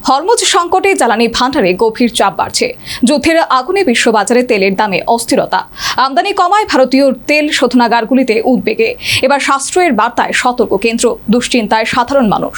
Hormuz সংকটে জ্বালানি ভান্ডারে গভীর চাপ বাড়ছে। যুদ্ধের আগুনে বিশ্ববাজারে তেলের দামে অস্থিরতা, আমদানি কমায় ভারতীয় তেল শোধনাগারগুলিতে উদ্বেগে। এবার সাশ্রয়ের বার্তায় সতর্ক কেন্দ্র, দুশ্চিন্তায় সাধারণ মানুষ।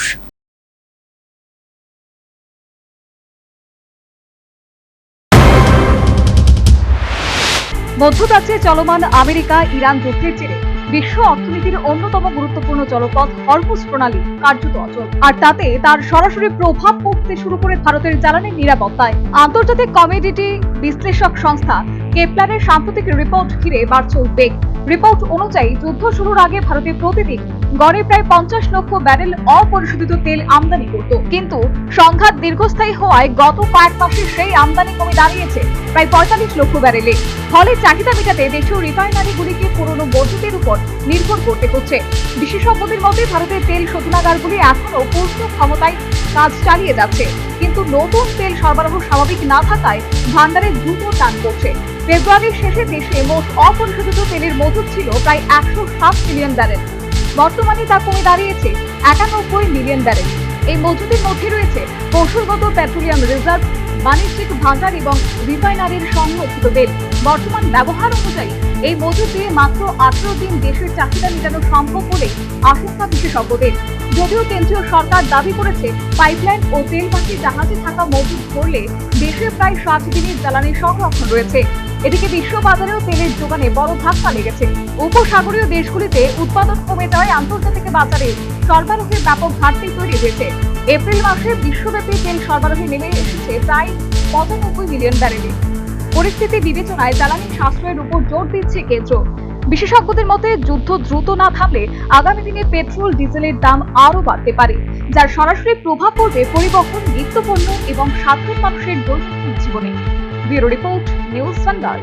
মধ্যপ্রাচ্যে চলমান আমেরিকা ইরান যুদ্ধের জেরে বিশ্ব অর্থনীতির অন্যতম গুরুত্বপূর্ণ জলপথ হরমুজ প্রণালী কার্যত অচল, আর তাতে তার সরাসরি প্রভাব পড়তে শুরু করে ভারতের জ্বালানি নিরাপত্তায়। আন্তর্জাতিক কমোডিটি বিশ্লেষক সংস্থা কেপলারের সাম্প্রতিক রিপোর্ট ঘিরে বাড়ছে উদ্বেগ। রিপোর্ট অনুযায়ী যুদ্ধ শুরুর আগে ভারতে প্রতিদিন গড়ে প্রায় 50 লক্ষ ব্যারেল অপরিশোধিত তেল আমদানি করত, কিন্তু সংঘাত দীর্ঘস্থায়ী হওয়ায় গত কয়েক মাসে সেই আমদানি কমে দাঁড়িয়েছে প্রায় 45 লক্ষ ব্যারেলে। ফলে চাহিদা মেটাতে দেশীয় রিফাইনারিগুলিকে পুরনো মজুতের উপর নির্ভর করতে হচ্ছে। বিশেষজ্ঞদের মতে ভারতের তেল শোধনাগারগুলি এখনো পূর্ণ ক্ষমতায় কাজ চালিয়ে যাচ্ছে, কিন্তু নতুন তেল সরবরাহ স্বাভাবিক না থাকায় ভান্ডারে দ্রুত টান পড়ছে। ফেব্রুয়ারির শেষে দেশে মোট অপরিশোধিত তেলের মজুত ছিল প্রায় 107 মিলিয়ন ব্যারেল। বর্তমানে তা কমে দাঁড়িয়েছে 91 মিলিয়ন ব্যারেল। এই মজুতের মধ্যে রয়েছে কৌশলগত পেট্রোলিয়াম রিজার্ভ, বাণিজ্যিক ভান্ডার এবং রিফাইনারির সংরক্ষিত তেল। বর্তমান ব্যবহার অনুযায়ী এই মজুত দিয়ে মাত্র 18 দিন দেশের চাহিদা মেটানো সম্ভব বলে আশঙ্কা বিশেষজ্ঞদের। যদিও কেন্দ্রীয় সরকার দাবি করেছে পাইপলাইন ও তেলবাহী জাহাজে থাকা মজুত ধরলে দেশে প্রায় 60 দিনের জ্বালানি সংরক্ষণ রয়েছে। এদিকে বিশ্ববাজারেও তেলের যোগানে বড় ধাক্কা লেগেছে। উপসাগরীয় দেশগুলিতে উৎপাদন কমে যাওয়ায় আন্তর্জাতিক বাজারে সরবরাহের ব্যাপক ঘাটতি তৈরি হয়েছে। এপ্রিল মাসে বিশ্বব্যাপী তেল সরবরাহে নেমে এসেছে প্রায় 95 মিলিয়ন ব্যারেলে। পরিস্থিতি বিবেচনায় জ্বালানি সাশ্রয়ের উপর জোর দিচ্ছে কেন্দ্র। বিশেষজ্ঞদের মতে যুদ্ধ দ্রুত না থামলে আগামী দিনে পেট্রোল ডিজেলের দাম আরও বাড়তে পারে, যার সরাসরি প্রভাব পড়বে পরিবহন, নিত্যপণ্য এবং সাধারণ মানুষের দৈনন্দিন জীবনে। ব্যুরো রিপোর্ট, নিউজ ভান্ডার।